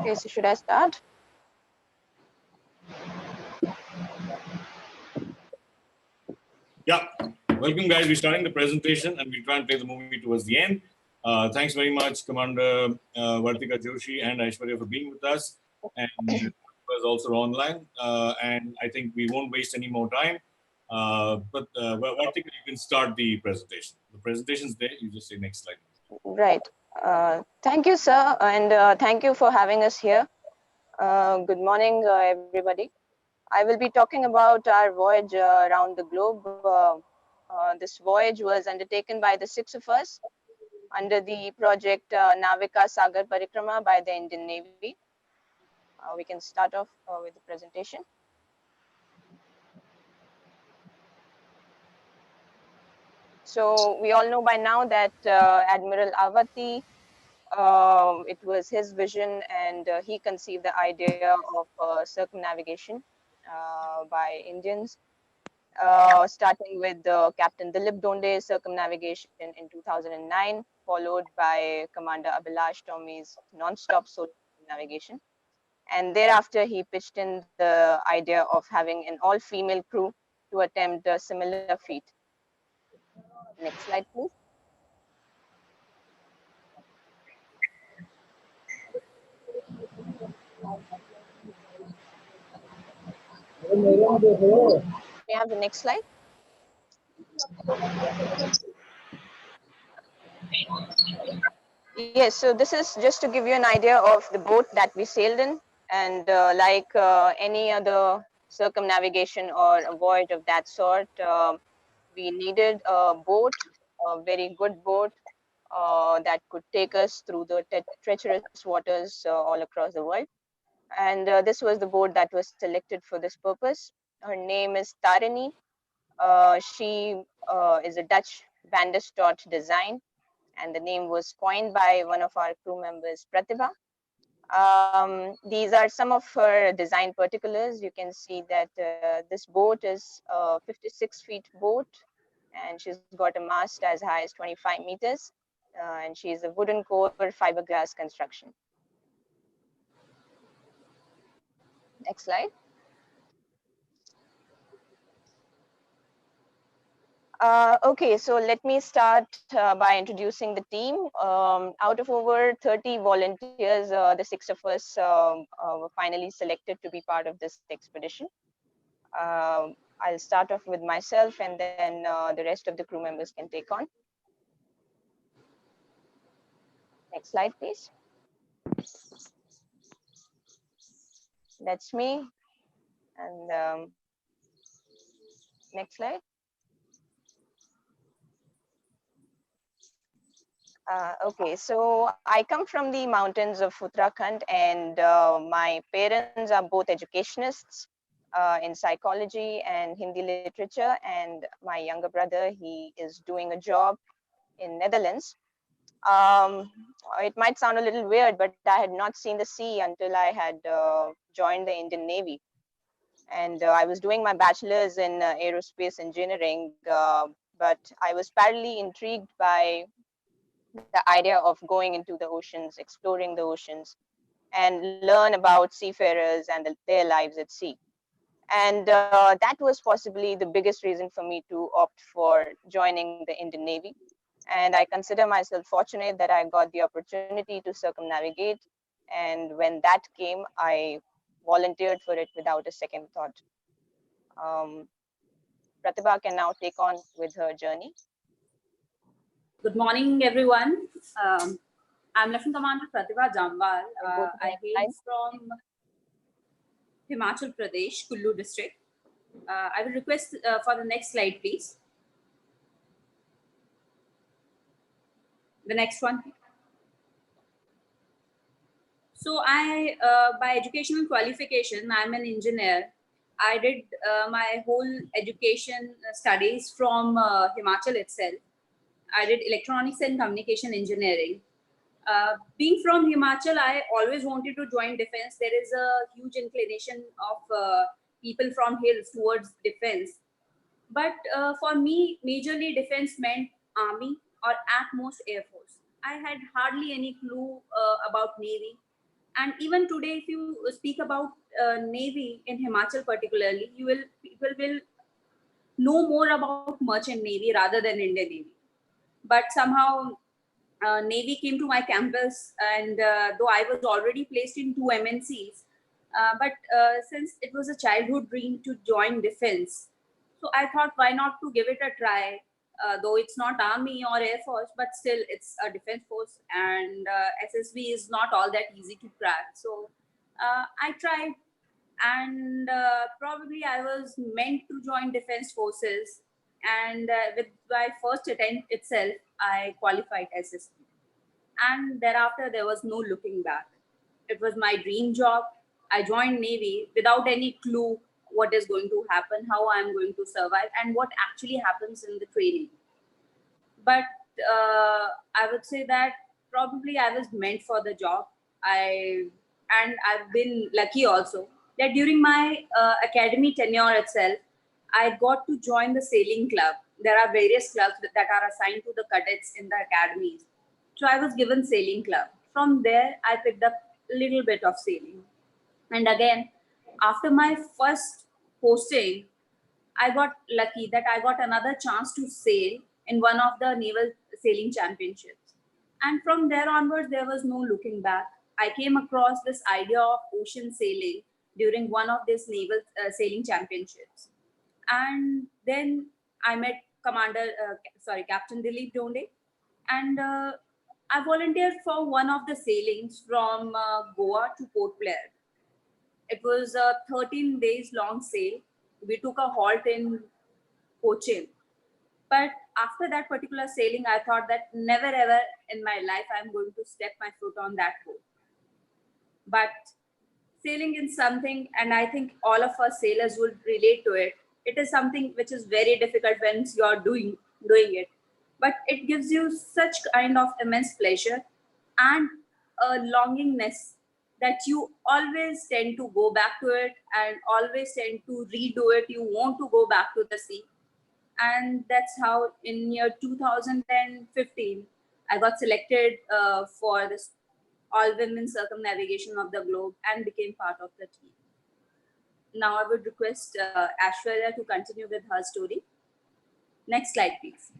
Okay, so should I start? Yeah, welcome guys. We're starting the presentation and we'll try and play the movie towards the end. Thanks very much, Commander Vartika Joshi and Aishwarya for being with us. And was also online. And I think we won't waste any more time. But Vartika, you can start the presentation. The presentation's there. You just say next slide. Right. Thank you, sir, and thank you for having us here. Good morning, everybody. I will be talking about our voyage around the globe. This voyage was undertaken by the six of us under the project Navika Sagar Parikrama by the Indian Navy. We can start off with the presentation. So we all know by now that Admiral Avati, it was his vision, and he conceived the idea of circumnavigation by Indians, starting with Captain Dilip Donde's circumnavigation in 2009, followed by Commander Abhilash Tommy's non-stop solar navigation. And thereafter, he pitched in the idea of having an all-female crew to attempt a similar feat. Next slide, please. May I have the next slide? Yes, so this is just to give you an idea of the boat that we sailed in. And like any other circumnavigation or a voyage of that sort, we needed a boat, a very good boat that could take us through the treacherous waters all across the world. And this was the boat that was selected for this purpose. Her name is Tarini. She is a Dutch Vanderstott design, and the name was coined by one of our crew members, Pratibha. These are some of her design particulars. You can see that this boat is a 56 feet boat, and she's got a mast as high as 25 meters, and she is a wooden core fiberglass construction. Next slide. Okay, so let me start by introducing the team. Out of over 30 volunteers, the six of us were finally selected to be part of this expedition. I'll start off with myself, and then the rest of the crew members can take on. Next slide, please. That's me. And next slide. Okay, so I come from the mountains of Uttarakhand, and my parents are both educationists in psychology and Hindi literature, and my younger brother, he is doing a job in Netherlands. It might sound a little weird, but I had not seen the sea until I had joined the Indian Navy. And I was doing my bachelor's in aerospace engineering, but I was parallelly intrigued by the idea of going into the oceans, exploring the oceans, and learn about seafarers and their lives at sea. And that was possibly the biggest reason for me to opt for joining the Indian Navy. And I consider myself fortunate that I got the opportunity to circumnavigate. And when that came, I volunteered for it without a second thought. Pratibha can now take on with her journey. Good morning, everyone. I'm Lieutenant Commander Pratibha Jamwal. I hail from Himachal Pradesh, Kullu district. I will request for the next slide, please. The next one. So I, by educational qualification, I'm an engineer. I did my whole education studies from Himachal itself. I did electronics and communication engineering. Being from Himachal, I always wanted to join defense. There is a huge inclination of people from hills towards defense. But for me, majorly defense meant army or at most air force. I had hardly any clue about navy. And even today, if you speak about Navy in Himachal particularly, people will know more about Merchant Navy rather than Indian Navy. But somehow Navy came to my campus, and though I was already placed in two MNCs, but since it was a childhood dream to join defense, so I thought, why not to give it a try? Though it's not army or air force, but still it's a defense force, and SSB is not all that easy to crack. So I tried, and probably I was meant to join defense forces. And with my first attempt itself, I qualified SSB, and thereafter there was no looking back. It was my dream job. I joined Navy without any clue what is going to happen, how I'm going to survive, and what actually happens in the training. But I would say that probably I was meant for the job. I've been lucky also that during my academy tenure itself, I got to join the sailing club. There are various clubs that are assigned to the cadets in the academies. So I was given sailing club. From there, I picked up a little bit of sailing. And again, after my first posting, I got lucky that I got another chance to sail in one of the naval sailing championships. And from there onwards, there was no looking back. I came across this idea of ocean sailing during one of these naval sailing championships. And then I met Captain Dilip Donde. And I volunteered for one of the sailings from Goa to Port Blair. It was a 13 days long sail. We took a halt in Cochin. But after that particular sailing, I thought that never ever in my life I'm going to step my foot on that boat. But sailing is something, and I think all of us sailors would relate to it. It is something which is very difficult when you're doing it, but it gives you such kind of immense pleasure and a longingness that you always tend to go back to it and always tend to redo it. You want to go back to the sea, and that's how in year 2015 I got selected for this all women circumnavigation of the globe and became part of the team. Now I would request Ashwarya to continue with her story. Next slide, please.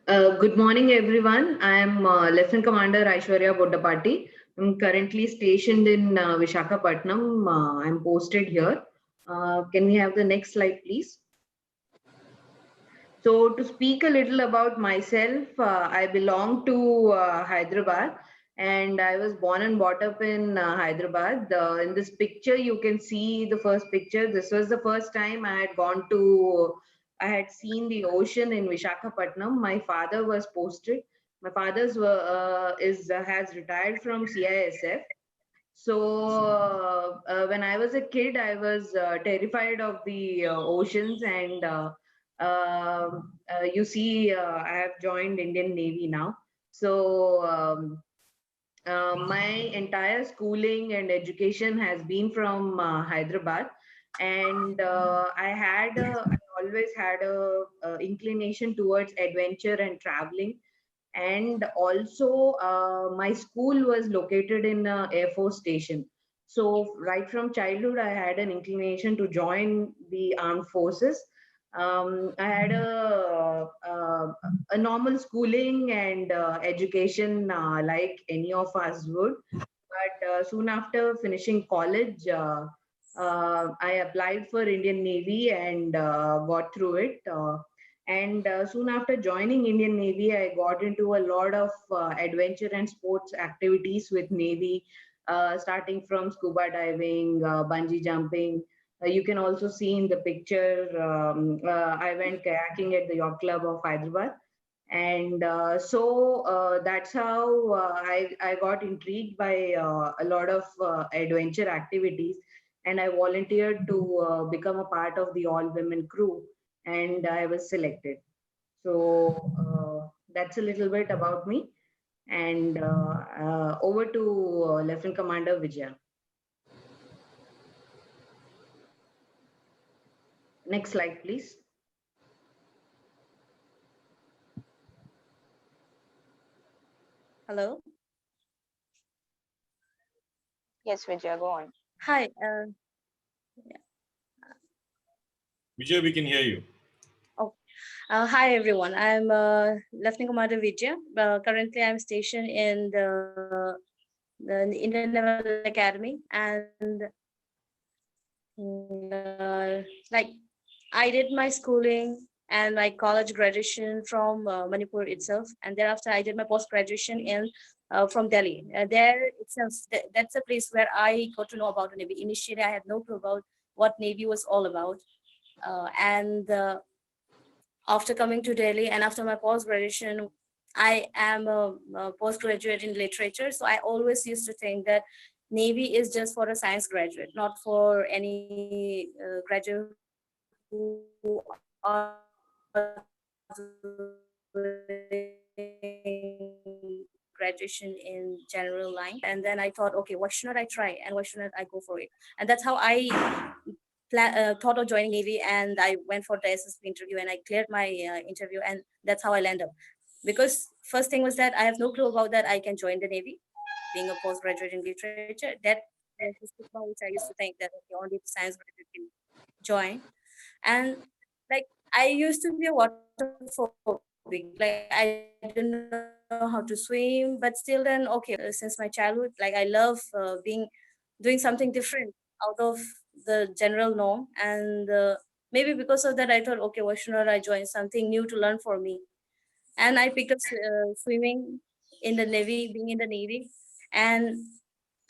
Good morning, everyone. I am Lieutenant Commander Aishwarya Boddapati. I'm currently stationed in Visakhapatnam. I'm posted here. Can we have the next slide, please? So to speak a little about myself, I belong to Hyderabad, and I was born and brought up in Hyderabad. In this picture, you can see the first picture. This was the first time I had seen the ocean in Visakhapatnam. My father was posted. My father's has retired from CISF. So when I was a kid, I was terrified of the oceans, and you see, I have joined Indian Navy now. So my entire schooling and education has been from Hyderabad, and I always had a inclination towards adventure and traveling. And also my school was located in Air Force Station. So right from childhood, I had an inclination to join the armed forces. I had a normal schooling and education like any of us would. But soon after finishing college, I applied for Indian Navy and got through it. And soon after joining Indian Navy, I got into a lot of adventure and sports activities with Navy, starting from scuba diving, bungee jumping. You can also see in the picture, I went kayaking at the Yacht Club of Hyderabad. And that's how I got intrigued by a lot of adventure activities. And I volunteered to become a part of the all women crew, and I was selected. So that's a little bit about me. And over to Lieutenant Commander Vijaya. Next slide, please. Hello. Yes, Vijay, go on. Hi. Vijay, we can hear you. Oh, Hi everyone. I'm Lieutenant Commander Vijay. Currently, I'm stationed in the Indian Naval Academy, and like I did my schooling and my college graduation from Manipur itself, and thereafter I did my post graduation in from Delhi. There itself, that's a place where I got to know about the Navy. Initially, I had no clue about what Navy was all about, and after coming to Delhi and after my post graduation, I am a postgraduate in literature. So I always used to think that Navy is just for a science graduate, not for any graduate who are doing graduation in general line. And then I thought, okay, why should not I try and why should not I go for it? And that's how I thought of joining Navy, and I went for the SSP interview and I cleared my interview, and that's how I landed up. Because first thing was that I have no clue about that I can join the Navy, being a postgraduate in literature. That was the stigma which I used to think that okay, only the science graduate can join. And like I used to be a water phobic, like I didn't know how to swim, but still then okay, since my childhood, like I love being doing something different out of the general norm. And maybe because of that I thought, okay, why should not I join something new to learn for me? And I picked up swimming in the Navy, being in the Navy. And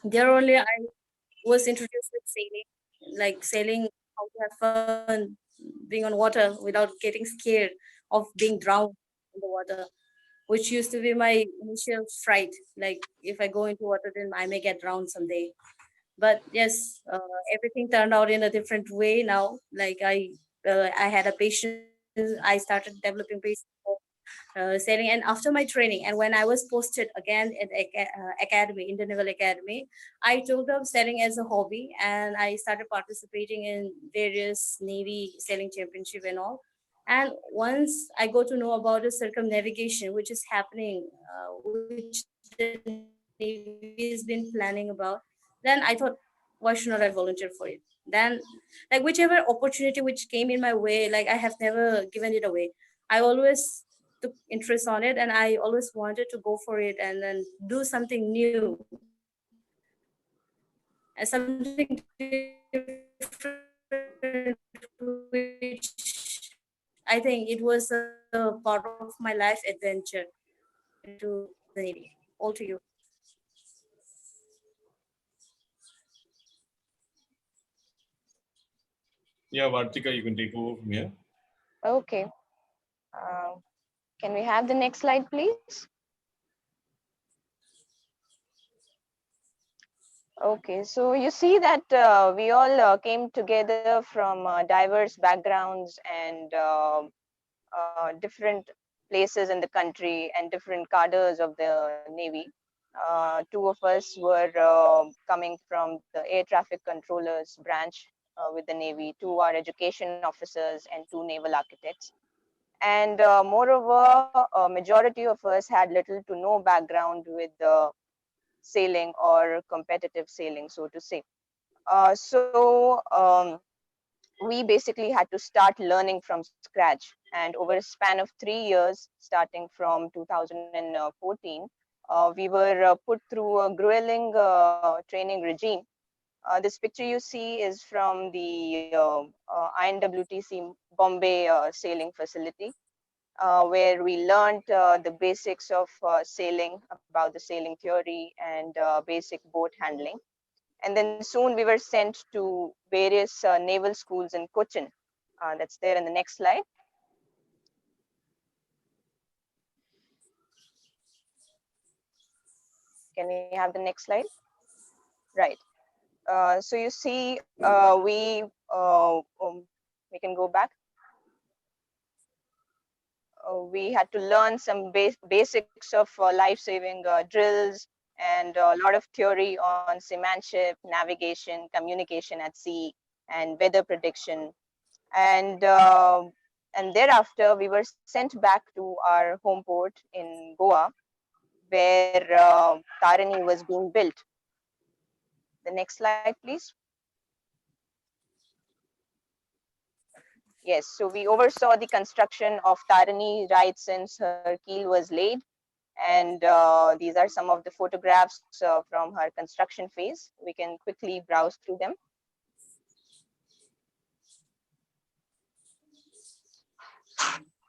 there only I was introduced with sailing, like sailing, how to have fun being on water without getting scared of being drowned in the water, which used to be my initial fright. Like if I go into water, then I may get drowned someday. But yes, everything turned out in a different way now. Like I had a patience. I started developing patience sailing. And after my training, and when I was posted again in the academy, Indian Naval Academy, I took up sailing as a hobby, and I started participating in various Navy sailing championship and all. And once I got to know about the circumnavigation, which is happening, which the Navy has been planning about, then I thought, why should not I volunteer for it? Then, like whichever opportunity which came in my way, like I have never given it away. I always took interest on it, and I always wanted to go for it and then do something new and something different, which I think it was a part of my life adventure into the Navy. All to you. Yeah, Vartika, you can take over from here. Okay. Uh, can we have the next slide, please? Okay, so you see that we all came together from diverse backgrounds and different places in the country and different cadres of the Navy. Two of us were coming from the air traffic controllers branch with the Navy, two are education officers, and two naval architects. And moreover, a majority of us had little to no background with sailing or competitive sailing, so to say. So we basically had to start learning from scratch. And over a span of 3 years, starting from 2014, we were put through a grueling training regime. This picture you see is from the INWTC Bombay sailing facility, where we learned the basics of sailing, about the sailing theory and basic boat handling. And then soon we were sent to various naval schools in Cochin. That's there in the next slide. Can we have the next slide? Right. So you see, we can go back. We had to learn some basics of life-saving drills and a lot of theory on seamanship, navigation, communication at sea, and weather prediction. And thereafter we were sent back to our home port in Goa, where Tarini was being built. The next slide, please. Yes, so we oversaw the construction of Tarini right since her keel was laid. And these are some of the photographs from her construction phase. We can quickly browse through them.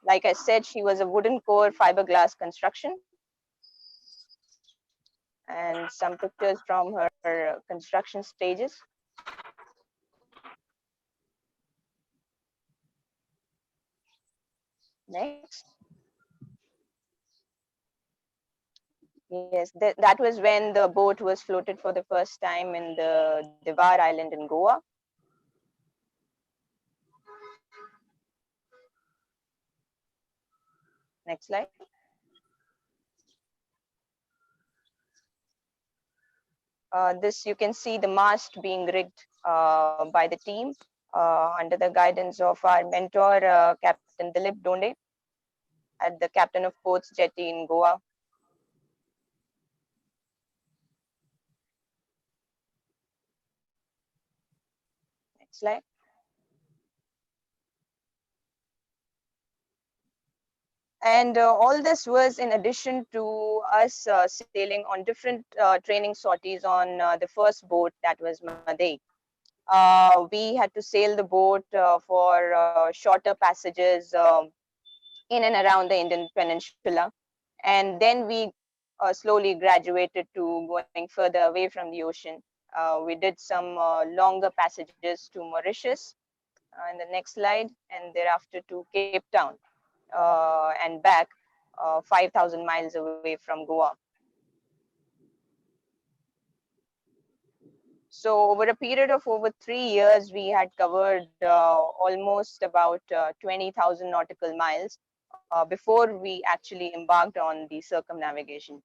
Like I said, she was a wooden core fiberglass construction. And some pictures from her construction stages. Next. Yes, that was when the boat was floated for the first time in the Devar Island in Goa. Next slide. This you can see the mast being rigged by the team under the guidance of our mentor, Captain Dilip Donde, at the Captain of Ports Jetty in Goa. Next slide. And all this was in addition to us sailing on different training sorties on the first boat, that was Madei. We had to sail the boat for shorter passages in and around the Indian peninsula. And then we slowly graduated to going further away from the ocean. We did some longer passages to Mauritius in the next slide, and thereafter to Cape Town and back 5,000 miles away from Goa. So over a period of over 3 years, we had covered almost about 20,000 nautical miles before we actually embarked on the circumnavigation.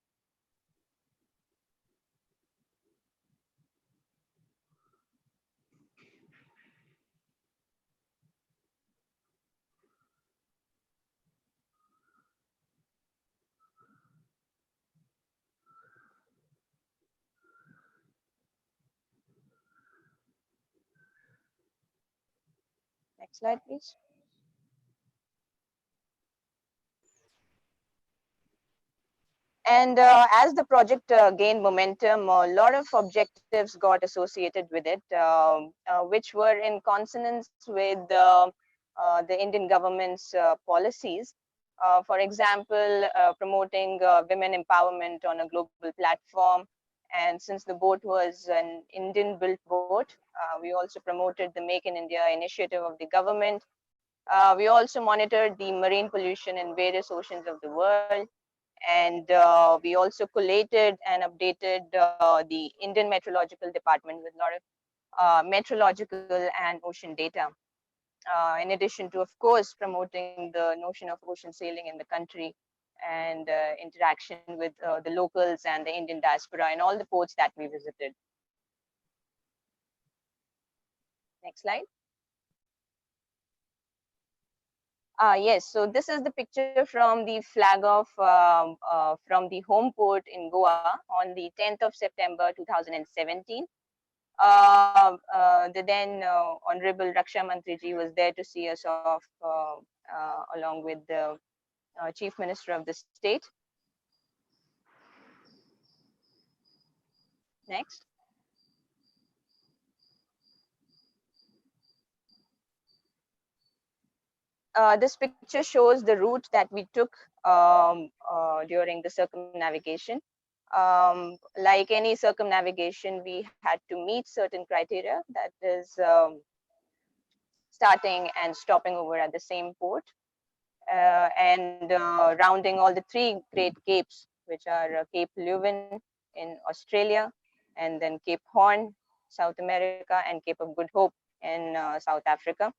Next slide, please. And as the project gained momentum, a lot of objectives got associated with it, which were in consonance with the Indian government's policies. For example, promoting women empowerment on a global platform. And since the boat was an Indian built boat, we also promoted the Make in India initiative of the government. We also monitored the marine pollution in various oceans of the world. And we also collated and updated the Indian Meteorological Department with a lot of meteorological and ocean data. In addition to, of course, promoting the notion of ocean sailing in the country and interaction with the locals and the Indian diaspora in all the ports that we visited. Next slide. Yes, so this is the picture from the flag off from the home port in Goa on the 10th of September 2017. The then Honorable Raksha Mantri ji was there to see us off along with the Chief Minister of the state. Next. This picture shows the route that we took during the circumnavigation. Like any circumnavigation, we had to meet certain criteria, that is starting and stopping over at the same port and rounding all the three great capes, which are Cape Leuven in Australia, and then Cape Horn, South America, and Cape of Good Hope in South Africa.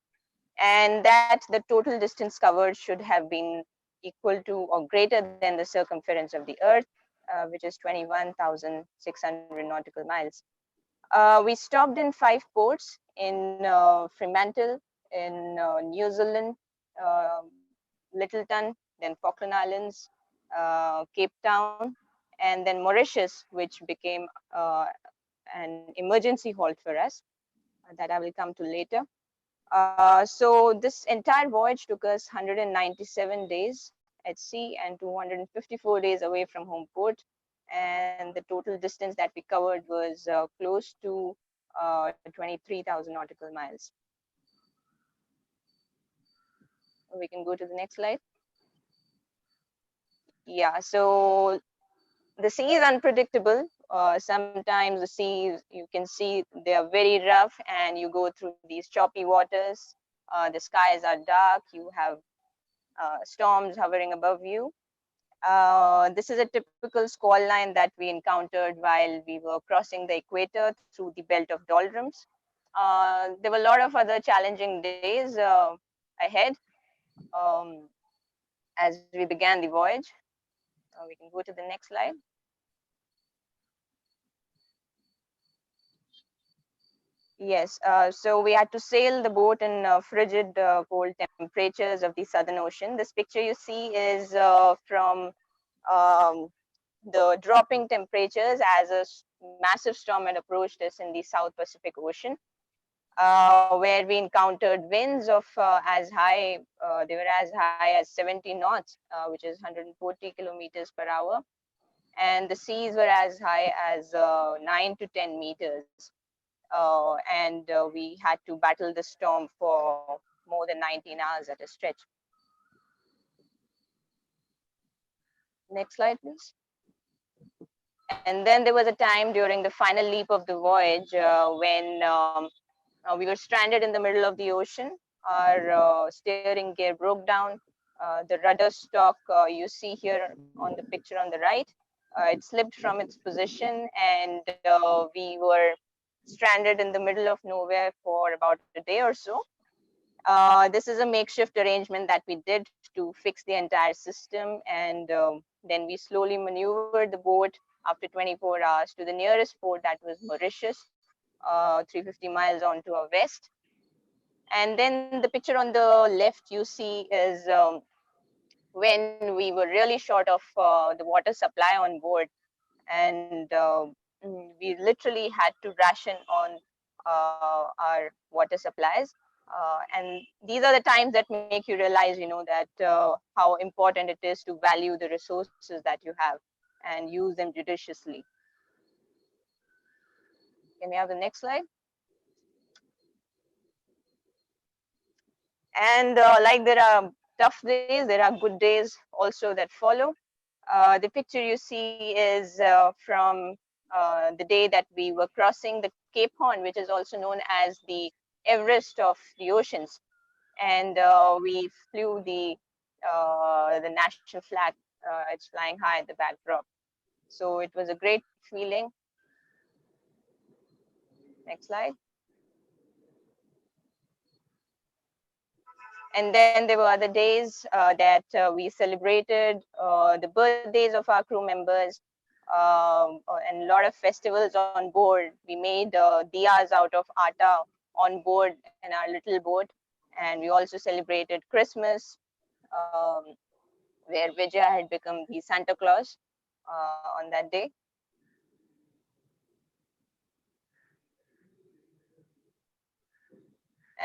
And that the total distance covered should have been equal to or greater than the circumference of the Earth, which is 21,600 nautical miles. We stopped in 5 ports in Fremantle, in New Zealand, Littleton, then Falkland Islands, Cape Town, and then Mauritius, which became an emergency halt for us that I will come to later. So this entire voyage took us 197 days at sea and 254 days away from home port. And the total distance that we covered was close to 23,000 nautical miles. We can go to the next slide. Yeah, so the sea is unpredictable. Sometimes the seas, you can see they are very rough and you go through these choppy waters. The skies are dark. You have storms hovering above you. This is a typical squall line that we encountered while we were crossing the equator through the belt of doldrums. There were a lot of other challenging days ahead as we began the voyage. We can go to the next slide. Yes, so we had to sail the boat in frigid, cold temperatures of the Southern Ocean. This picture you see is from um, the dropping temperatures as a massive storm had approached us in the South Pacific Ocean, where we encountered winds of they were as high as 70 knots, which is 140 kilometers per hour. And the seas were as high as 9 to 10 meters. And we had to battle the storm for more than 19 hours at a stretch. Next slide, please. And then there was a time during the final leap of the voyage when we were stranded in the middle of the ocean. Our steering gear broke down. The rudder stalk you see here on the picture on the right, it slipped from its position, and we were stranded in the middle of nowhere for about a day or so. This is a makeshift arrangement that we did to fix the entire system, and then we slowly maneuvered the boat after 24 hours to the nearest port, that was Mauritius, 350 miles on to our west. And then the picture on the left you see is when we were really short of the water supply on board, and we literally had to ration on our water supplies. And these are the times that make you realize, that how important it is to value the resources that you have and use them judiciously. Can we have the next slide? And like there are tough days, there are good days also that follow. The picture you see is from the day that we were crossing the Cape Horn, which is also known as the Everest of the oceans. And we flew the national flag. It's flying high at the backdrop. So it was a great feeling. Next slide. And then there were other days that we celebrated the birthdays of our crew members, and a lot of festivals on board. We made diyas out of atta on board in our little boat, and we also celebrated Christmas, where Vijay had become the Santa Claus on that day.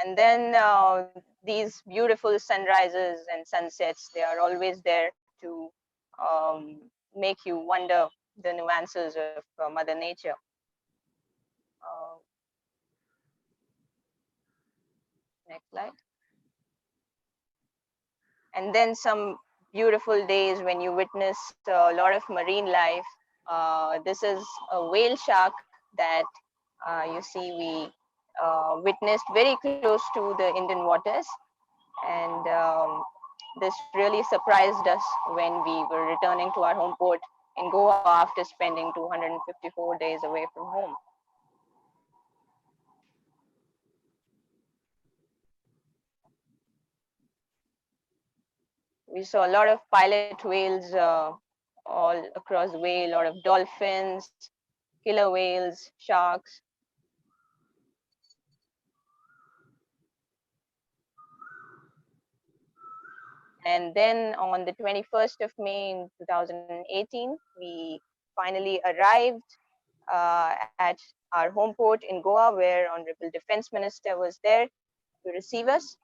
And then these beautiful sunrises and sunsets, they are always there to make you wonder the nuances of Mother Nature. Uh, Next slide. And then some beautiful days when you witness a lot of marine life. This is a whale shark that you see we witnessed very close to the Indian waters. And this really surprised us when we were returning to our home port in Goa after spending 254 days away from home. We saw a lot of pilot whales all across the way, a lot of dolphins, killer whales, sharks. And then on the 21st of May in 2018, we finally arrived at our home port in Goa, where Honorable Defense Minister was there to receive us.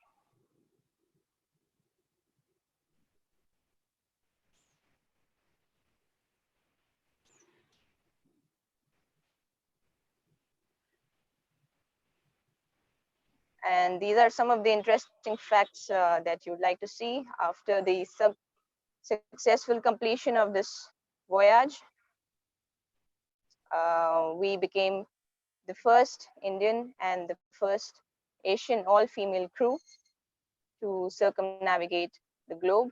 And these are some of the interesting facts that you'd like to see after the successful completion of this voyage. We became the first Indian and the first Asian all-female crew to circumnavigate the globe.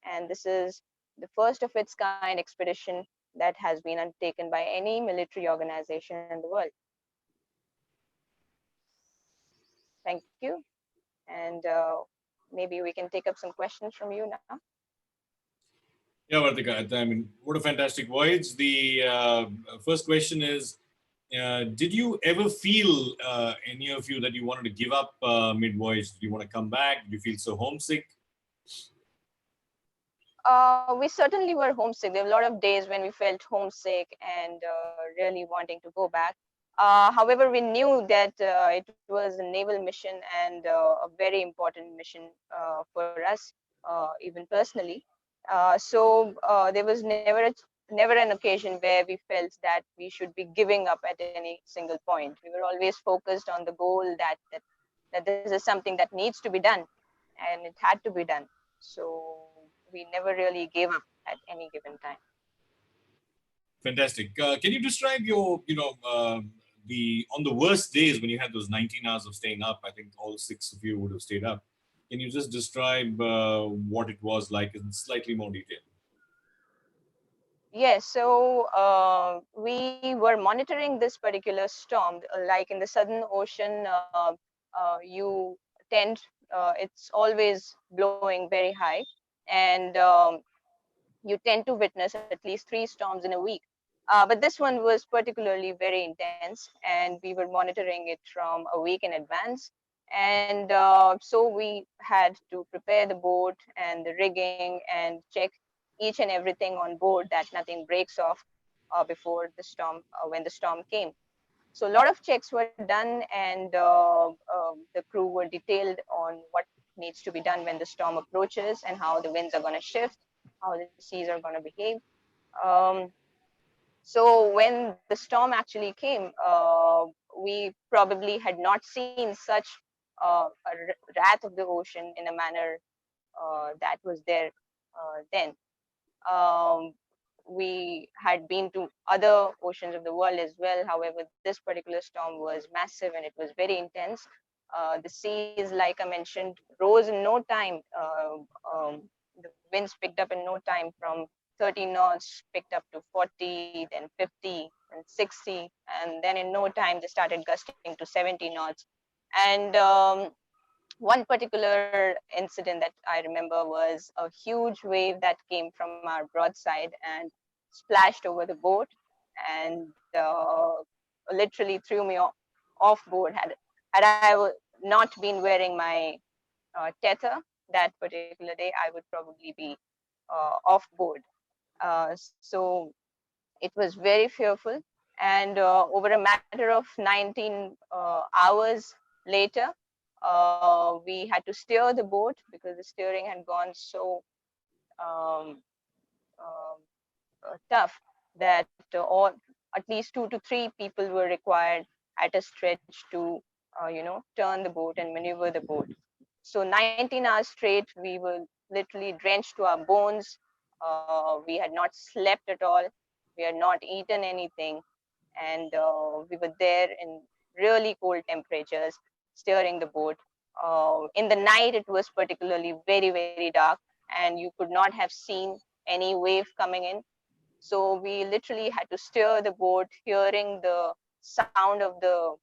And this is the first of its kind expedition that has been undertaken by any military organization in the world. Thank you. And maybe we can take up some questions from you now. Yeah, Vartika, I mean, what a fantastic voyage. The first question is, did you ever feel, any of you, that you wanted to give up mid-voyage? Did you want to come back? Did you feel so homesick? We certainly were homesick. There were a lot of days when we felt homesick and really wanting to go back. However, we knew that it was a naval mission and a very important mission for us, even personally. There was never an occasion where we felt that we should be giving up at any single point. We were always focused on the goal that this is something that needs to be done, and it had to be done. So we never really gave up at any given time. Fantastic. Can you describe your, on the worst days when you had those 19 hours of staying up? I think all 6 of you would have stayed up. Can you just describe what it was like in slightly more detail? Yes, so we were monitoring this particular storm. Like in the Southern Ocean, you tend, it's always blowing very high, and you tend to witness at least 3 storms in a week. But this one was particularly very intense, and we were monitoring it from a week in advance. And so we had to prepare the boat and the rigging and check each and everything on board that nothing breaks off before the storm, when the storm came. So a lot of checks were done, and the crew were detailed on what needs to be done when the storm approaches and how the winds are going to shift, how the seas are going to behave. Um, so when the storm actually came, we probably had not seen such wrath of the ocean in a manner that was there then. Um, we had been to other oceans of the world as well. However, this particular storm was massive and it was very intense. The seas, like I mentioned, rose in no time. The winds picked up in no time, from 30 knots picked up to 40, then 50 and 60. And then in no time, they started gusting to 70 knots. And one particular incident that I remember was a huge wave that came from our broadside and splashed over the boat, and literally threw me off board. Had I not been wearing my tether that particular day, I would probably be off board. So it was very fearful. And over a matter of 19 hours later, we had to steer the boat because the steering had gone so um, um, tough that all at least 2 to 3 people were required at a stretch to turn the boat and maneuver the boat. So 19 hours straight, we were literally drenched to our bones. We had not slept at all. We had not eaten anything, and we were there in really cold temperatures, steering the boat. In the night, it was particularly very dark, and you could not have seen any wave coming in. So we literally had to steer the boat, hearing the sound of the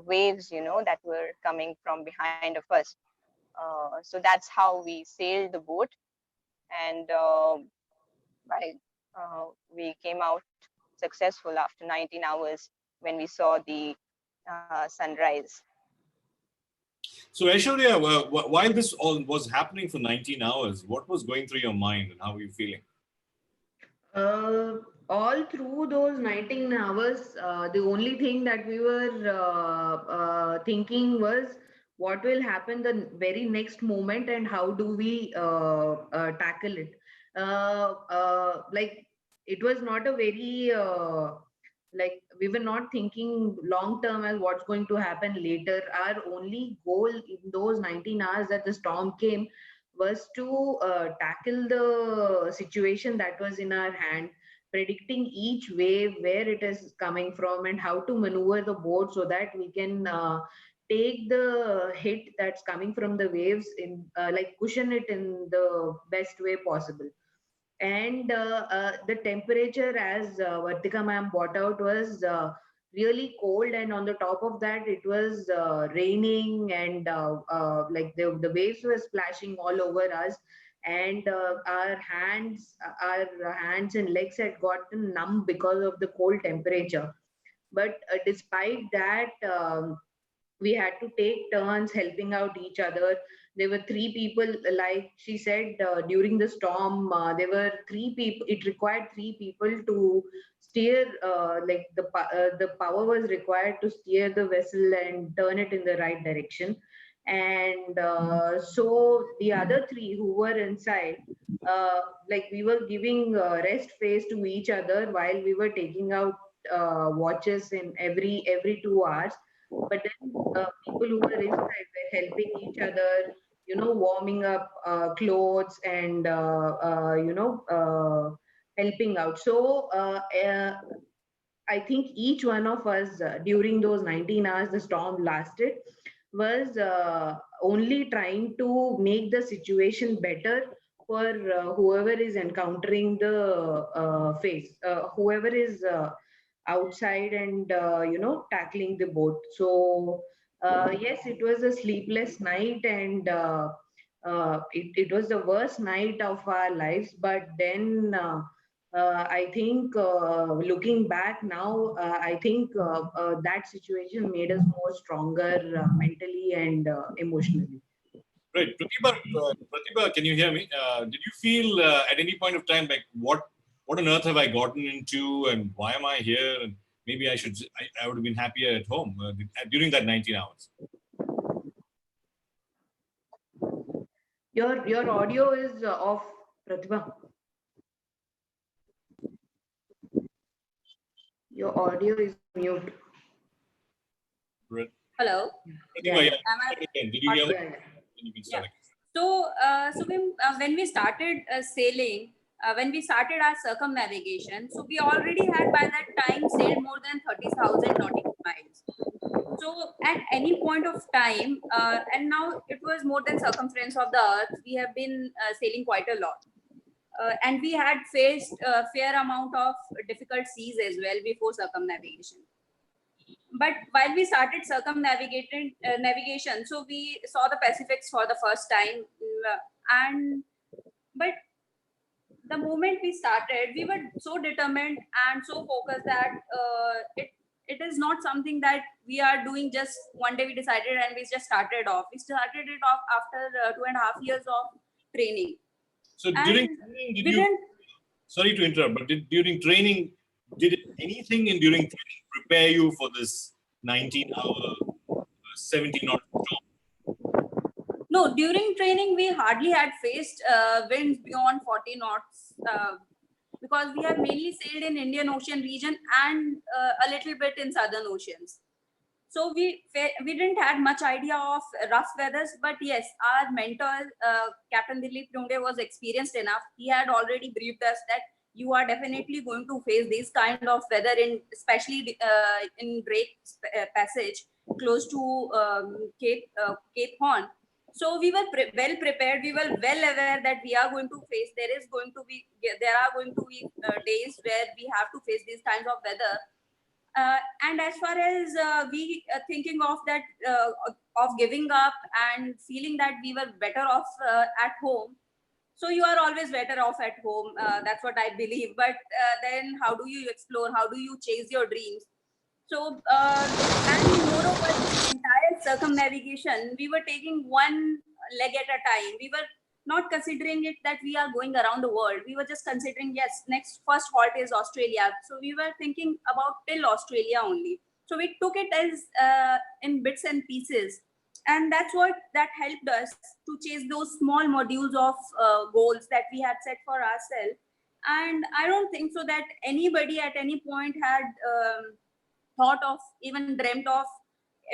waves, that were coming from behind of us. So that's how we sailed the boat, and we came out successful after 19 hours when we saw the sunrise. So, Aishwarya, while this all was happening for 19 hours, what was going through your mind and how were you feeling? all through those 19 hours, the only thing that we were thinking was what will happen the very next moment and how do we tackle it. Like it was not a very like we were not thinking long term as what's going to happen later. Our only goal in those 19 hours that the storm came was to tackle the situation that was in our hand, predicting each wave, where it is coming from, and how to maneuver the boat so that we can take the hit that's coming from the waves in like cushion it in the best way possible. And the temperature, as Vartika ma'am brought out, was really cold, and on the top of that it was raining, and like the waves were splashing all over us, and our hands and legs had gotten numb because of the cold temperature. But despite that, we had to take turns helping out each other. There were three people, like she said, during the storm, there were three people. It required three people to steer, like the power was required to steer the vessel and turn it in the right direction. And so the other three who were inside, like we were giving rest phase to each other while we were taking out watches in every 2 hours. But then people who were inside were helping each other, warming up clothes and helping out. So I think each one of us during those 19 hours the storm lasted was only trying to make the situation better for whoever is encountering the whoever is outside and tackling the boat. So yes, it was a sleepless night, and it was the worst night of our lives. But then I think looking back now, I think that situation made us more stronger mentally and emotionally. Right. Pratibha, can you hear me? Did you feel at any point of time like what on earth have I gotten into and why am I here? And maybe I would have been happier at home during that 19 hours. Your audio is off, Pratibha. Your audio is on mute. Hello. Pratibha, yeah. Am I- Did you hear me? Yeah, yeah. Then you can start again. So when we started sailing, when we started our circumnavigation, so we already had by that time sailed more than 30,000 nautical miles. So at any point of time, and now it was more than circumference of the earth, we have been sailing quite a lot. And we had faced a fair amount of difficult seas as well before circumnavigation. But while we started circumnavigating navigation, so we saw the Pacifics for the first time, and but the moment we started, we were so determined and so focused that it is not something that we are doing just one day we decided and we just started off. We started it off after 2.5 years of training. So And during training, we didn't. sorry to interrupt, but during training, did anything during training prepare you for this 19-hour, 70-knot storm? No, during training, we hardly had faced winds beyond 40 knots because we have mainly sailed in Indian Ocean region and a little bit in Southern Oceans. So we didn't had much idea of rough weathers, but yes, our mentor, Captain Dilip Tunde, was experienced enough. He had already briefed us that you are definitely going to face this kind of weather especially in Drake Passage, close to Cape Horn. So we were well prepared. We were well aware that we are going to face. There are going to be days where we have to face these kinds of weather. And as far as we thinking of that, of giving up and feeling that we were better off at home. So you are always better off at home. That's what I believe. But then how do you explore? How do you chase your dreams? So, and moreover, the entire circumnavigation, we were taking one leg at a time. We were not considering it that we are going around the world. We were just considering, yes, next first halt is Australia. So we were thinking about till Australia only. So we took it as in bits and pieces. And that's what that helped us to chase those small modules of goals that we had set for ourselves. And I don't think so that anybody at any point had thought of, even dreamt of,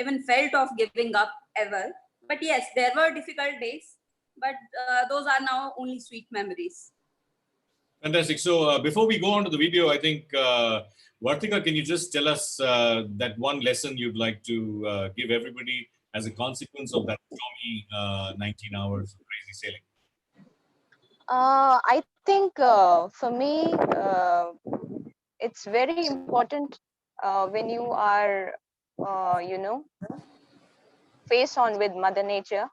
even felt of giving up ever. But yes, there were difficult days, but those are now only sweet memories. Fantastic. So before we go on to the video, I think, Vartika, can you just tell us that one lesson you'd like to give everybody as a consequence of that stormy 19 hours of crazy sailing? I think for me, it's very important when you are, face on with Mother Nature.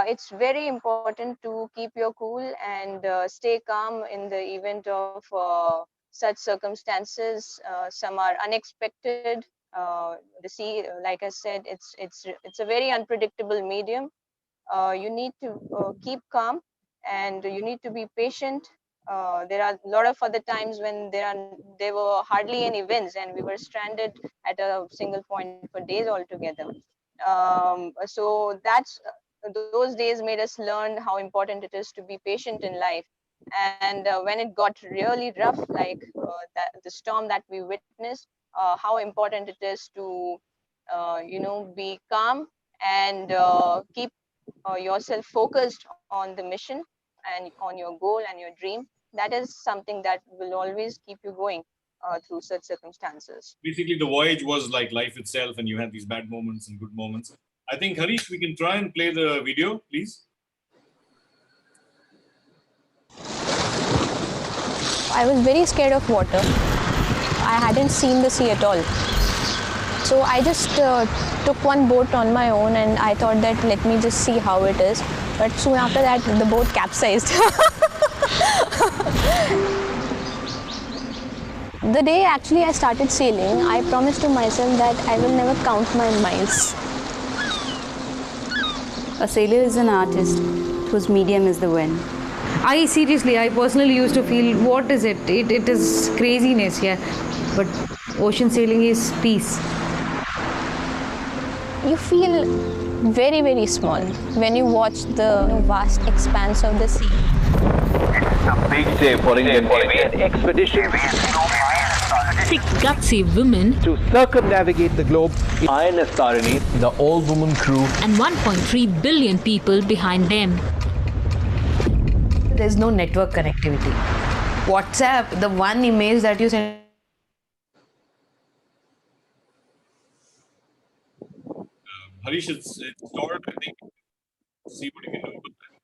It's very important to keep your cool and stay calm in the event of such circumstances. Some are unexpected. The sea, like I said, it's a very unpredictable medium. You need to keep calm, and you need to be patient. There are a lot of other times when there were hardly any winds, and we were stranded at a single point for days altogether. So those days made us learn how important it is to be patient in life. And when it got really rough, like the storm that we witnessed, how important it is to be calm and keep yourself focused on the mission and on your goal and your dream. That is something that will always keep you going through such circumstances. Basically, the voyage was like life itself, and you had these bad moments and good moments. I think, Harish, we can try and play the video, please. I was very scared of water. I hadn't seen the sea at all. So I just took one boat on my own, and I thought that let me just see how it is. But soon after that, the boat capsized. The day actually I started sailing, I promised to myself that I will never count my miles. A sailor is an artist whose medium is the wind. I personally used to feel, what is it? It is craziness, yeah. But ocean sailing is peace. You feel very, very small when you watch the vast expanse of the sea. It's a big day for Indian Navy. An expedition. 6 gutsy women To circumnavigate the globe. INS Tarini. The all-woman crew. and 1.3 billion people behind them. There's no network connectivity. WhatsApp, the one image that you send. Harish, it's stored, I think. See what you can do about that.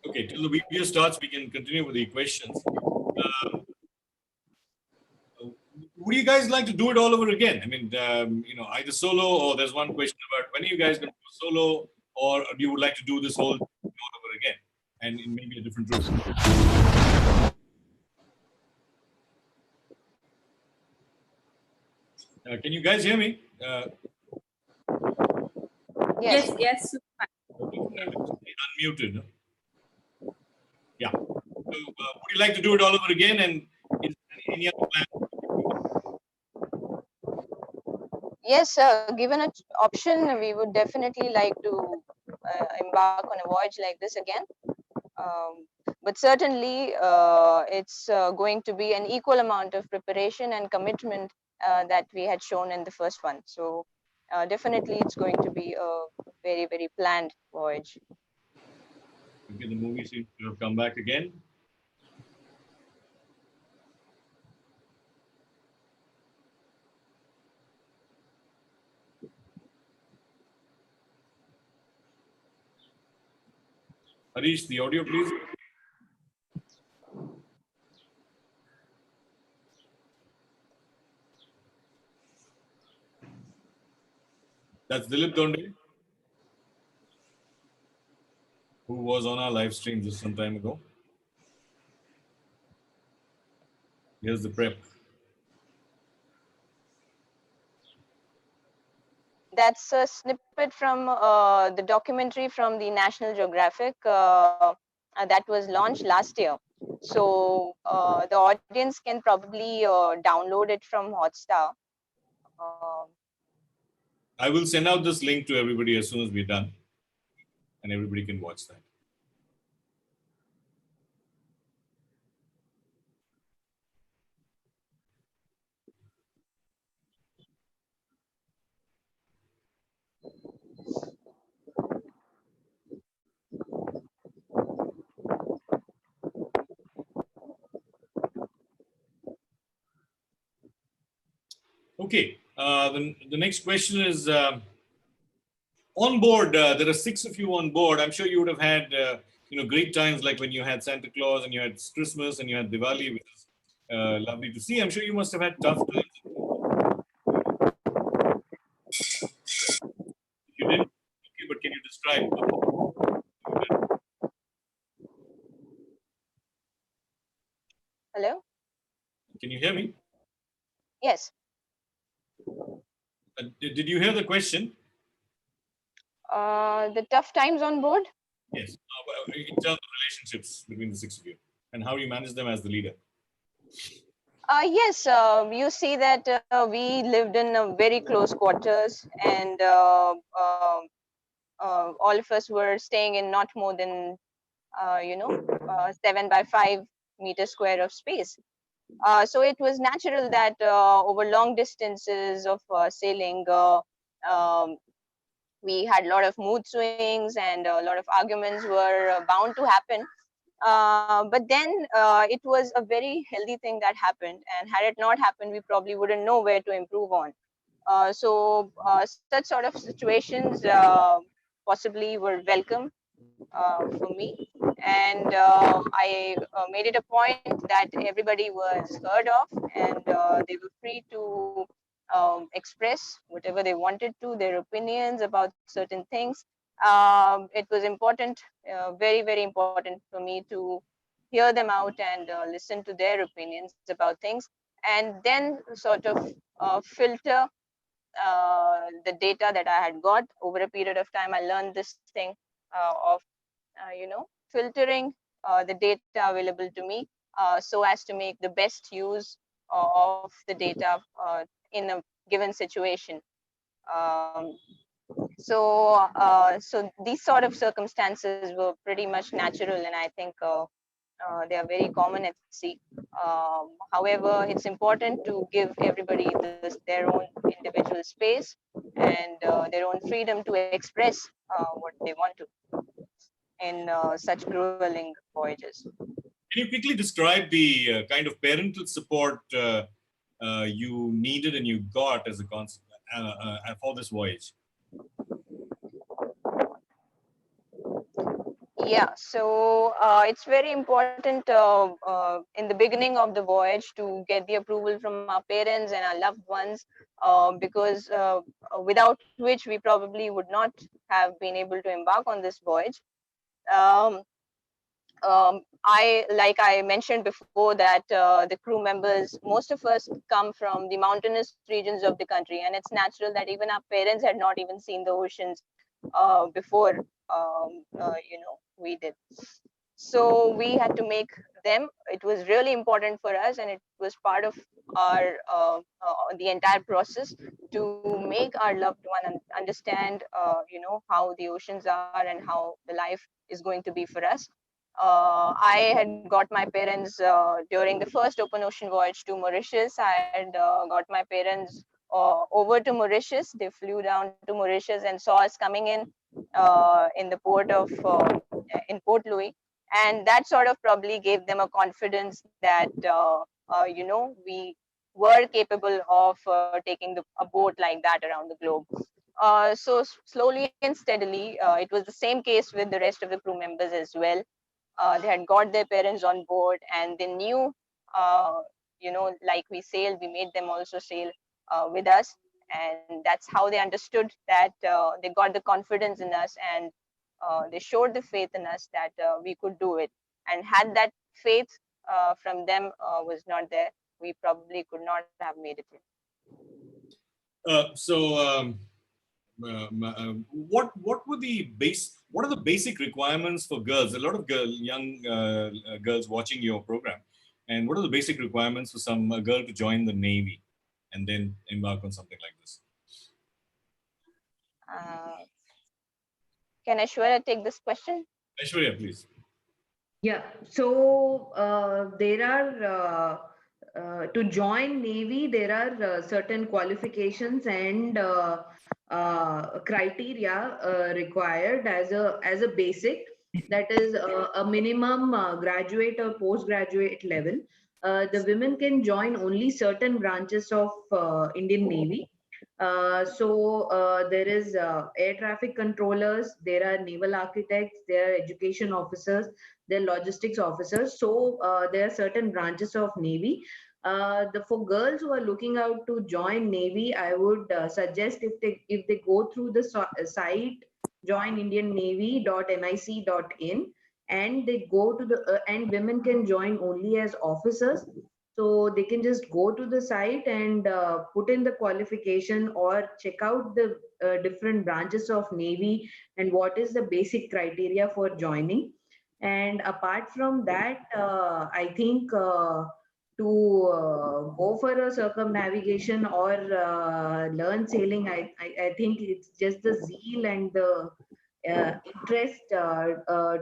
Okay, till the video starts, we can continue with the questions. Would you guys like to do it all over again? I mean, either solo, or there's one question about when are you guys going to go solo, or do you would like to do this whole thing all over again and in maybe a different route? Can you guys hear me? Yes, yes. Unmuted. Yeah. So, would you like to do it all over again? And is there any other plan? Yes, given an option, we would definitely like to embark on a voyage like this again. But certainly, it's going to be an equal amount of preparation and commitment that we had shown in the first one. So definitely, it's going to be a very, very planned voyage. Okay, the movie seems to have come back again. Harish, the audio, please. That's Dilip Donde, who was on our live stream just some time ago. Here's the prep. That's a snippet from the documentary from the National Geographic that was launched last year. So the audience can probably download it from Hotstar. Uh, I will send out this link to everybody as soon as we're done, and everybody can watch that. Okay, the next question is on board. There are 6 of you on board. I'm sure you would have had great times, like when you had Santa Claus and you had Christmas and you had Diwali, which is lovely to see. I'm sure you must have had tough times. If you didn't, okay, but can you describe? Hello? Can you hear me? Yes. Did you hear the question? The tough times on board? Yes. In terms of relationships between the 6 of you and how you manage them as the leader. Yes, you see that we lived in very close quarters, and all of us were staying in not more than 7 by 5 meter square of space. So it was natural that over long distances of sailing, um, we had a lot of mood swings and a lot of arguments were bound to happen. But then it was a very healthy thing that happened, and had it not happened, we probably wouldn't know where to improve on. So such sort of situations possibly were welcome for me, and I made it a point that everybody was heard of, and they were free to express whatever they wanted to, their opinions about certain things. It was important, very important for me to hear them out and listen to their opinions about things, and then sort of filter the data that I had got over a period of time. I learned this thing of filtering the data available to me so as to make the best use of the data in a given situation. Um, so these sort of circumstances were pretty much natural, and I think they are very common at sea. However, it's important to give everybody their own individual space and their own freedom to express what they want to in such grueling voyages. Can you quickly describe the kind of parental support you needed and you got as a concept for this voyage? Yeah, so it's very important in the beginning of the voyage to get the approval from our parents and our loved ones, because without which we probably would not have been able to embark on this voyage. Um, like I mentioned before, that the crew members, most of us come from the mountainous regions of the country, and it's natural that even our parents had not even seen the oceans before we did. So we had to make them. It was really important for us, and it was part of our the entire process to make our loved one understand how the oceans are and how the life is going to be for us. I had got my parents during the first open ocean voyage to Mauritius. I had got my parents over to Mauritius. They flew down to Mauritius and saw us coming in the port of in Port Louis, and that sort of probably gave them a confidence that we were capable of taking a boat like that around the globe. So slowly and steadily, it was the same case with the rest of the crew members as well. They had got their parents on board, and they knew, like we sailed, we made them also sail with us, and that's how they understood that they got the confidence in us, and they showed the faith in us that we could do it. And had that faith from them was not there, we probably could not have made it in. So what are the basic requirements for girls? A lot of young girls watching your program, and what are the basic requirements for a girl to join the Navy and then embark on something like this? Can Aishwarya take this question? Aishwarya, please. Yeah, so there are to join Navy, there are certain qualifications and criteria required as a basic. That is a minimum graduate or postgraduate level. The women can join only certain branches of Indian Navy. There is air traffic controllers, there are naval architects, there are education officers, they're logistics officers. So there are certain branches of Navy. For girls who are looking out to join Navy, I would suggest if they go through the site joinindiannavy.nic.in and they go to the and women can join only as officers. So they can just go to the site and put in the qualification or check out the different branches of Navy and what is the basic criteria for joining. And apart from that, I think to go for a circumnavigation or learn sailing, I think it's just the zeal and the interest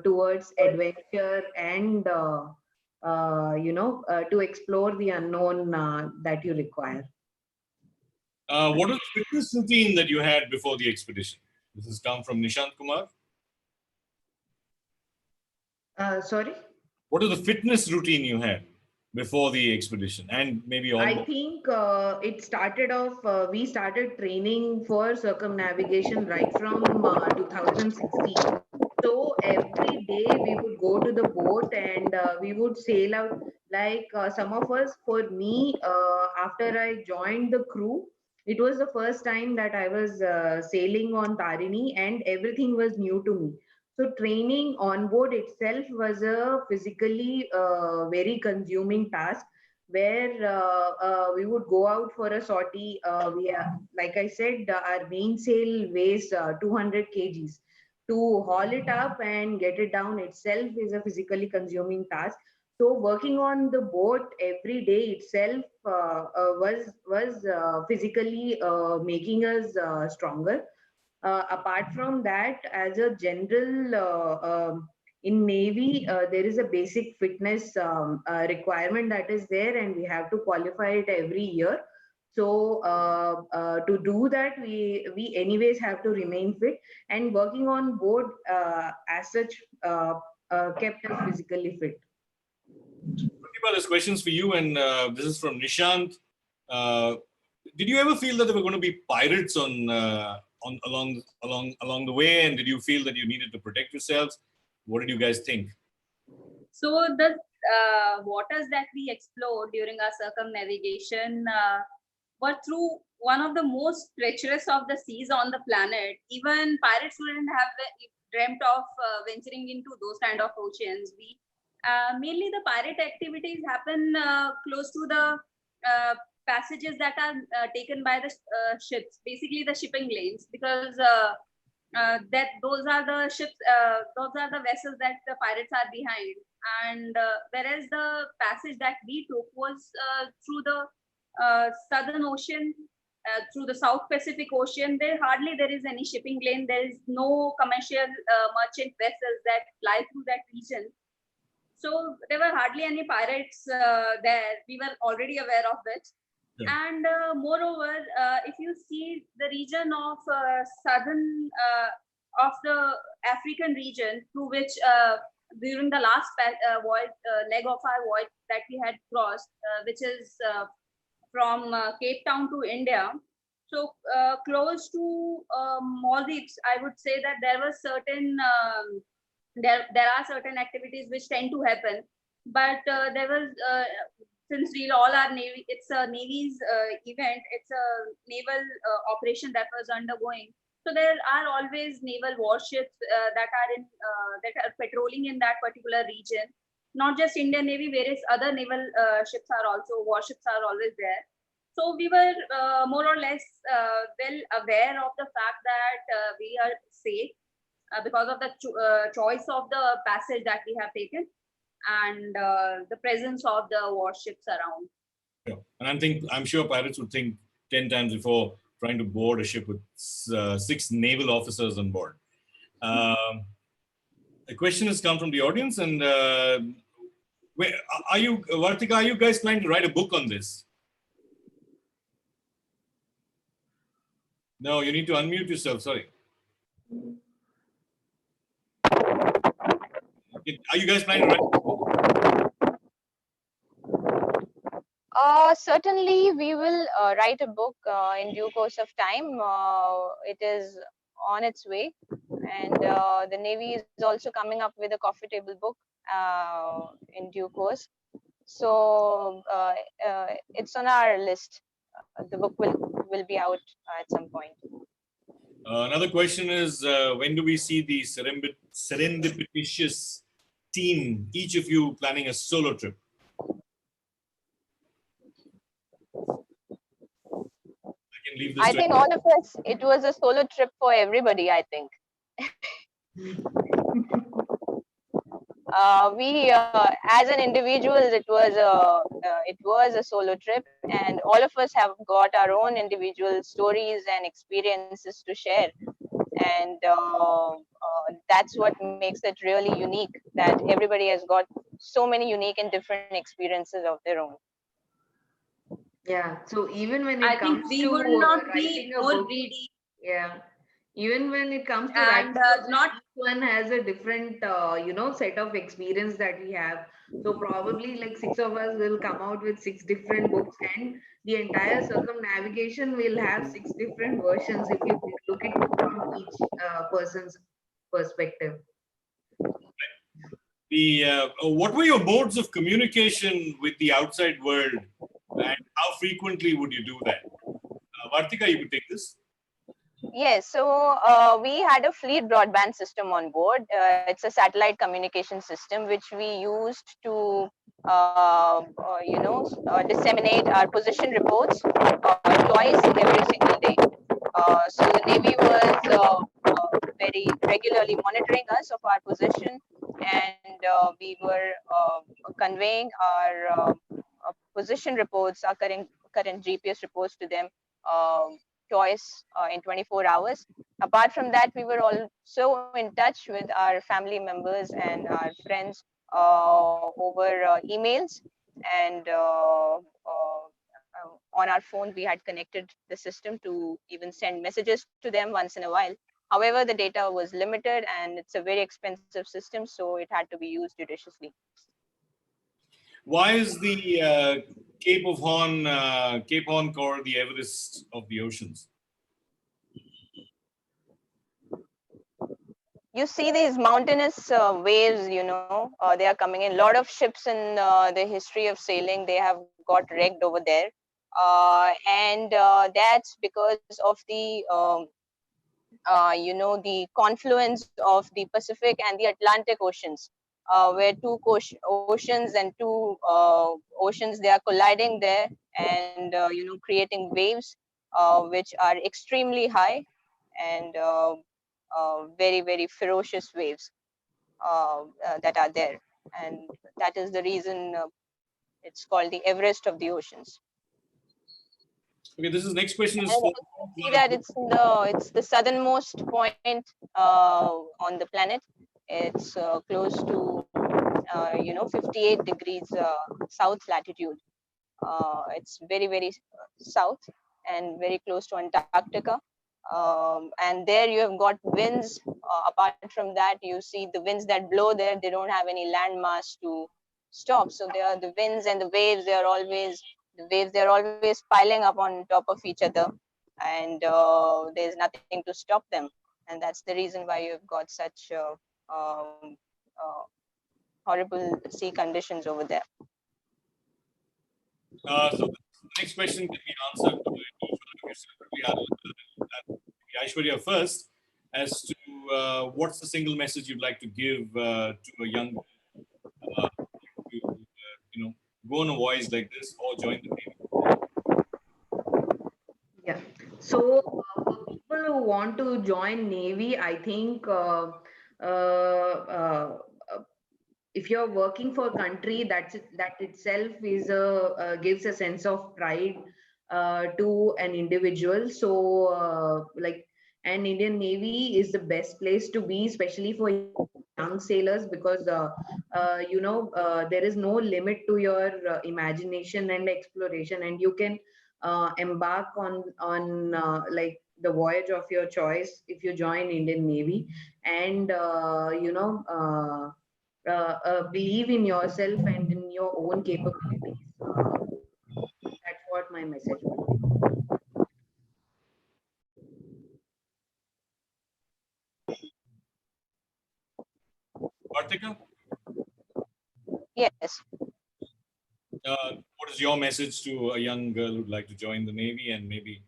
towards adventure and to explore the unknown that you require. What was the fitness routine that you had before the expedition? This has come from Nishant Kumar. Sorry? What is the fitness routine you had before the expedition and maybe all? I think it started off, we started training for circumnavigation right from 2016. So every day we would go to the boat and we would sail out. Like some of us, for me, after I joined the crew, it was the first time that I was sailing on Tarini and everything was new to me. So training on board itself was a physically very consuming task where we would go out for a sortie. Like I said, our mainsail weighs 200 kgs. To haul it up and get it down itself is a physically consuming task. So working on the boat every day itself was physically making us stronger. Apart from that, as a general in Navy, there is a basic fitness requirement that is there, and we have to qualify it every year. So to do that, we anyways have to remain fit, and working on board as such kept us physically fit. Pratibha, there's questions for you, and this is from Nishant. Did you ever feel that there were going to be pirates along the way, and did you feel that you needed to protect yourselves? What did you guys think? So the waters that we explored during our circumnavigation were through one of the most treacherous of the seas on the planet. Even pirates wouldn't have dreamt of venturing into those kind of oceans. Mainly the pirate activities happen close to the passages that are taken by the ships, basically the shipping lanes, because that those are the ships, those are the vessels that the pirates are behind. And whereas the passage that we took was through the Southern Ocean, through the South Pacific Ocean, there is any shipping lane. There is no commercial merchant vessels that fly through that region. So there were hardly any pirates there. We were already aware of it. Yeah. And moreover, if you see the region of southern of the African region, through which during the last leg of our voyage that we had crossed, which is from Cape Town to India. So close to Maldives, I would say that there were certain there are certain activities which tend to happen, but there was since we all are Navy, it's a Navy's event, it's a naval operation that was undergoing. So there are always naval warships that are patrolling in that particular region. Not just Indian Navy, various other naval ships are also, warships are always there. So we were more or less well aware of the fact that we are safe because of the choice of the passage that we have taken and the presence of the warships around. Yeah. And I'm sure pirates would think 10 times before trying to board a ship with 6 naval officers on board. A question has come from the audience, and where, Vartika, are you guys planning to write a book on this? No, you need to unmute yourself. Sorry. Are you guys planning to write a book? Certainly, we will write a book in due course of time. It is on its way, and the Navy is also coming up with a coffee table book in due course. So it's on our list. The book will be out at some point. Another question is, when do we see the serendipitous team, each of you planning a solo trip? I think all of us, it was a solo trip for everybody, I think. We, as an individuals, it was a solo trip, and all of us have got our own individual stories and experiences to share. And that's what makes it really unique, that everybody has got so many unique and different experiences of their own. Yeah. So even when I it think comes we to would not be writing a more book, greedy. yeah, even when it comes to And writing, not each one has a different, set of experience that we have. So probably like 6 of us will come out with 6 different books, and the entire circumnavigation will have 6 different versions if you look it from each person's perspective. What were your modes of communication with the outside world, and how frequently would you do that? Vartika, you could take this. Yes, so we had a fleet broadband system on board. It's a satellite communication system which we used to, disseminate our position reports twice every single day. So the Navy was very regularly monitoring us of our position, and we were conveying our position reports, our current GPS reports to them. Twice in 24 hours. Apart from that, we were also in touch with our family members and our friends over emails, and on our phone we had connected the system to even send messages to them once in a while. However, the data was limited and it's a very expensive system, so it had to be used judiciously. Why is the Cape Horn called the Everest of the oceans? You see these mountainous waves, they are coming in. A lot of ships in the history of sailing, they have got wrecked over there. And that's because of the confluence of the Pacific and the Atlantic Oceans, where two oceans and two oceans, they are colliding there, and creating waves which are extremely high, and very, very ferocious waves that are there, and that is the reason it's called the Everest of the oceans. Okay, this is next question is And for. see that it's the southernmost point on the planet. It's close to 58 degrees south latitude. It's very, very south and very close to Antarctica. And there you have got winds. Apart from that, you see the winds that blow there, they don't have any land mass to stop. So they are the winds and the waves, they're always piling up on top of each other, and there's nothing to stop them. And that's the reason why you've got such um, uh, horrible sea conditions over there. So the next question can be answered by each one of you. Aishwarya first, as to what's the single message you'd like to give to a young to go on a voyage like this or join the Navy? So, for people who want to join Navy, I think uh, if you're working for a country, that itself is gives a sense of pride to an individual. So, like, an Indian Navy is the best place to be, especially for young sailors, because there is no limit to your imagination and exploration, and you can embark on like the voyage of your choice if you join Indian Navy, and believe in yourself and in your own capabilities. That's what my message would be. Kartika, Yes. what is your message to a young girl who'd like to join the Navy and maybe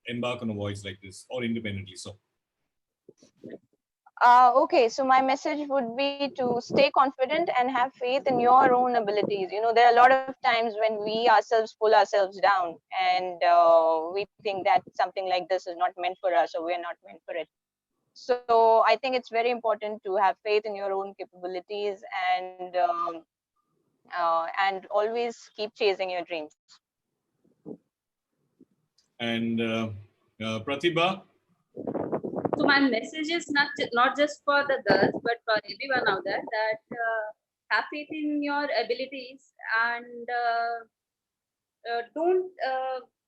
embark on a voyage like this, or independently so? Okay, so my message would be to stay confident and have faith in your own abilities. There are a lot of times when we ourselves pull ourselves down, and we think that something like this is not meant for us, or we're not meant for it. So I think it's very important to have faith in your own capabilities, and always keep chasing your dreams. And Pratibha, So my message is not just for the girls, but for everyone out there, that have faith in your abilities, and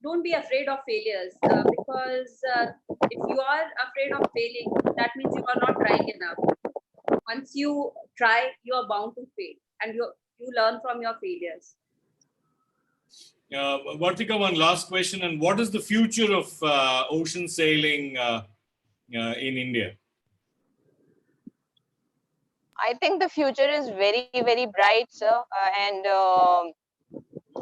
don't be afraid of failures, because if you are afraid of failing, that means you are not trying enough. Once you try, you are bound to fail, and you learn from your failures. Vartika, one last question. And what is the future of ocean sailing in India? I think the future is very, very bright, sir. And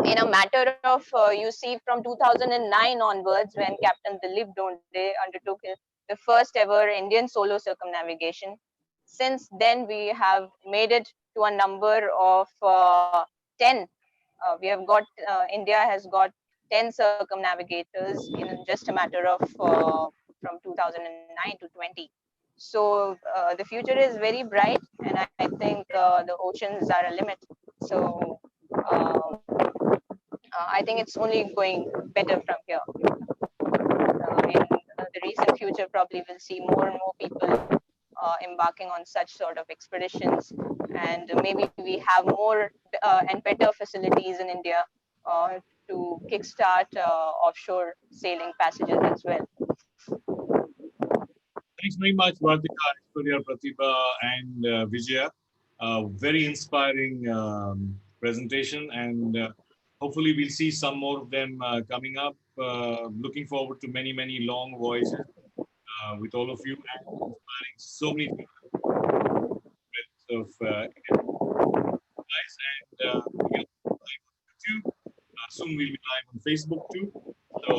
in a matter of, you see, from 2009 onwards, when Captain Dilip Donde undertook the first ever Indian solo circumnavigation. Since then, we have made it to a number of 10. We have got, India has got 10 circumnavigators in just a matter of from 2009 to 20. So the future is very bright, and I think the oceans are a limit. So I think it's only going better from here. In the recent future, probably we'll see more and more people embarking on such sort of expeditions, and maybe we have more and better facilities in India to kickstart offshore sailing passages as well. Thanks very much, Vartika, Aishwarya, Pratibha, and Vijaya. Very inspiring presentation, and hopefully we'll see some more of them coming up. Looking forward to many, many long voyages with all of you, and inspiring so many of guys. And we'll be live on YouTube. Soon we'll be live on Facebook too. So